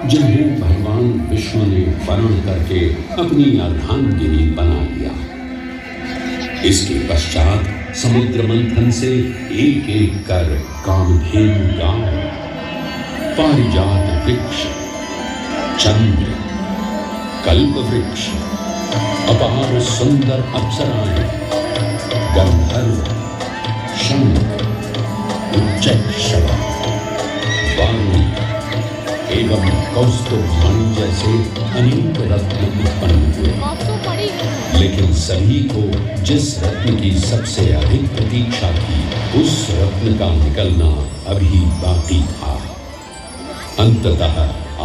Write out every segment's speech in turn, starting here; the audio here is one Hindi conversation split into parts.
जिन्हें भगवान विष्णु ने वर्ण करके अपनी अर्धांगिनी बना लिया। इसके पश्चात समुद्र मंथन से एक एक कर कामधेनु गाय, पारिजात वृक्ष, चंद्र, कल्प वृक्ष, अपार सुंदर अप्सराएं, गंधर्व, शंख, उच्चैःश्रवा, वारुणी एवं कौस्तुभमणि जैसे अनेक रत्न उत्पन्न हुए। लेकिन सभी को जिस रत्न की सबसे अधिक प्रतीक्षा थी, उस रत्न का निकलना अभी बाकी था। अंततः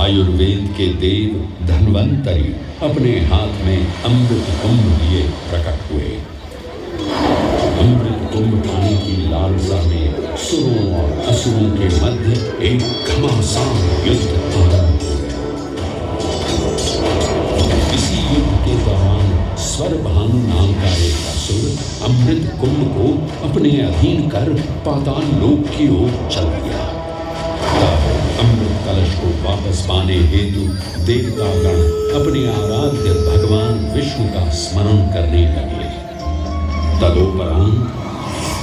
आयुर्वेद के देव धन्वंतरी अपने हाथ में अमृत कुंभ लिए प्रकट हुए। अमृत कुंभ पाने की लालसा में सुरों और असुरों के मध्य एक घमासान युद्ध आरंभ हो गया। इसी युद्ध के दौरान स्वरभानु नाम का एक असुर अमृत कुंभ को अपने अधीन कर पाताल लोक की ओर चल दिया। अमृत कलश को वापस पाने हेतु देवतागण अपने आराध्य भगवान विष्णु का स्मरण करने लगे। तदोपरांत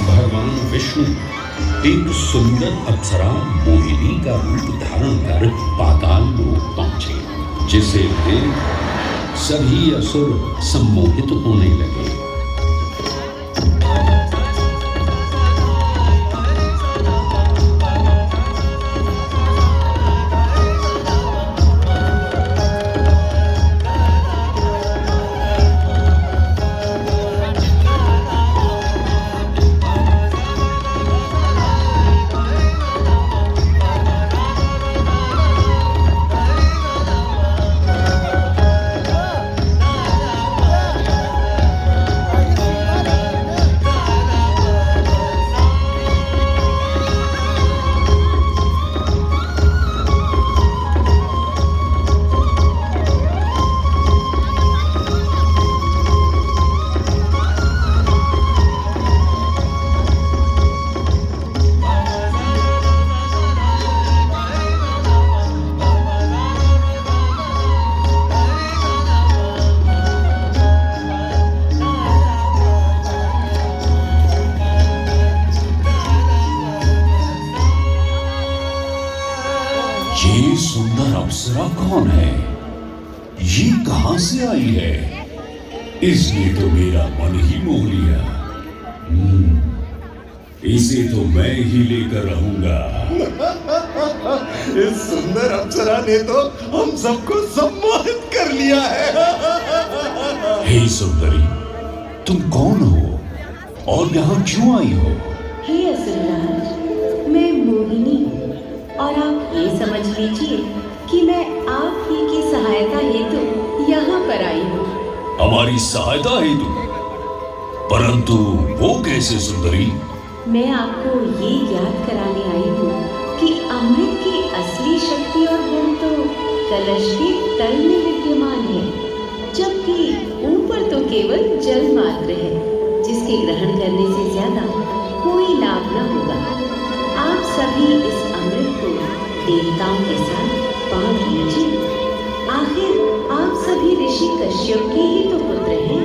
भगवान विष्णु एक सुंदर अप्सरा मोहिनी का रूप धारण कर पाताल लोक पहुंचे, जिसे देख सभी असुर सम्मोहित होने लगे। ये सुंदर अप्सरा कौन है? ये कहां से आई है? इसने तो मेरा मन ही मोह लिया। इसे तो मैं ही लेकर रहूंगा। इस सुंदर अप्सरा ने तो हम सबको सम्मोहित कर लिया है। हे सुंदरी, तुम कौन हो और यहाँ क्यों आई हो? हे असुरराज, मैं मोहिनी हूँ और आप ये समझ लीजिए कि मैं आप ही की सहायता हेतु यहाँ पर आई हूँ। हमारी सहायता हेतु? परंतु वो कैसे सुंदरी? मैं आपको ये याद कराने आई हूँ कि अमृत की असली शक्ति और गुण तो कलश के तल में विद्यमान है, जबकि ऊपर तो केवल जल मात्र है, जिसके ग्रहण करने से ज्यादा कोई लाभ न होगा। आप सभी इस अमृत को देवताओं के साथ बांट लीजिए। आखिर आप सभी ऋषि कश्यप के ही तो पुत्र हैं।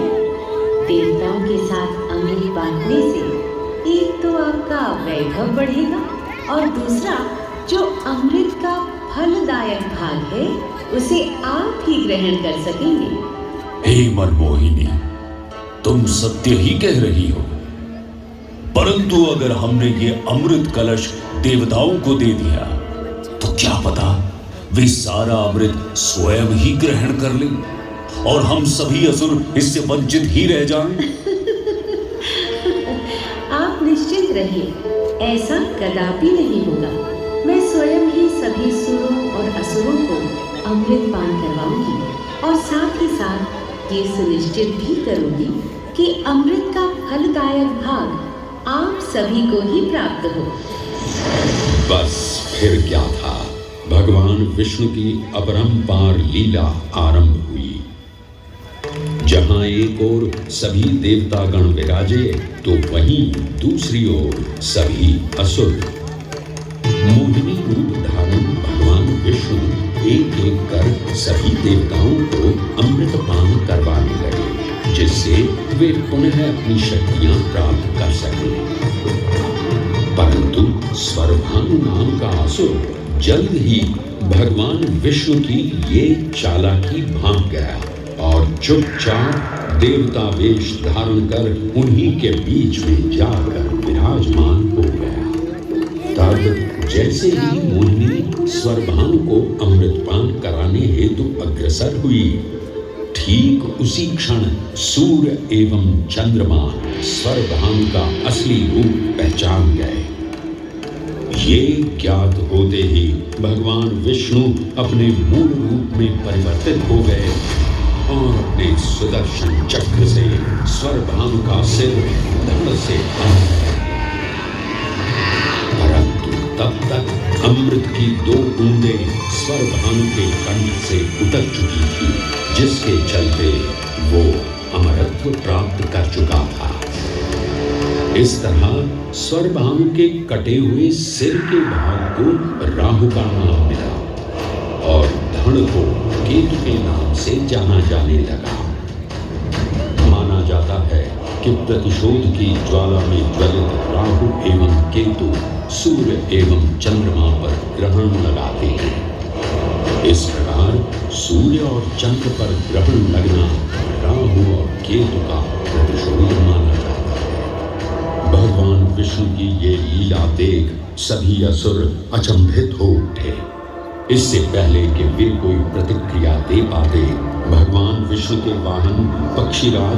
देवताओं के साथ अमृत बांटने से एक तो आपका वैभव बढ़ेगा और दूसरा जो अमृत का फलदायक भाग है उसे आप ही ग्रहण कर सकेंगे। हे मनमोहिनी, तुम सत्य ही कह रही हो। परंतु अगर हमने ये अमृत कलश देवताओं को दे दिया तो क्या पता वे सारा अमृत स्वयं ही ग्रहण कर लें और हम सभी असुर इससे वंचित ही रह जाएं। आप निश्चिंत रहिए, ऐसा कदापि नहीं होगा। मैं स्वयं ही सभी सुरों और असुरों को अमृत पान करवाऊंगी और साथ ही साथ ये सुनिश्चित भी करूंगी कि अमृत का फलदायक भाग आप सभी को ही प्राप्त हो। बस फिर क्या था, भगवान विष्णु की अपरंपार लीला आरंभ हुई। जहां एक ओर सभी देवतागण विराजे तो वहीं दूसरी ओर सभी असुर। मोहिनी रूप धारण भगवान विष्णु एक एक कर सभी देवताओं को अमृतपान करवाने लगे, जिससे वे पुनः अपनी शक्तियां प्राप्त कर सकें। परंतु स्वरभानु नाम का असुर जल्द ही भगवान विष्णु की ये चालाकी भांप गया और चुपचाप देवता वेश धारण कर उन्हीं के बीच में जाकर विराजमान हो गया। तब जैसे ही मोहिनी स्वरभानु को अमृतपान कराने हेतु अग्रसर हुई, ठीक उसी क्षण सूर्य एवं चंद्रमा स्वरभानु का असली रूप पहचान गए। ये ज्ञात होते ही भगवान विष्णु अपने मूल रूप में परिवर्तित हो गए और अपने सुदर्शन चक्र से स्वरभानु का सिर धड़ से काट गए। परंतु तब तक अमृत की 2 बूंदें स्वरभानु के कंठ से उतर चुकी थी, जिसके चलते वो अमरत्व प्राप्त कर चुका था। इस तरह स्वरभानु के कटे हुए सिर के भाग को राहु का नाम मिला और धड़ को केतु के नाम से जाना जाने लगा। माना जाता है कि प्रतिशोध की ज्वाला में ज्वलित राहु एवं केतु सूर्य एवं चंद्रमा पर ग्रहण लगाते हैं। इस प्रकार सूर्य और चंद्र पर ग्रहण लगना राहु और केतु का प्रतिशोध माना जाता है। भगवान विष्णु की ये लीला देख सभी असुर अचंभित हो उठे। इससे पहले कि वे कोई प्रतिक्रिया दे पाते, भगवान विष्णु के वाहन पक्षीराज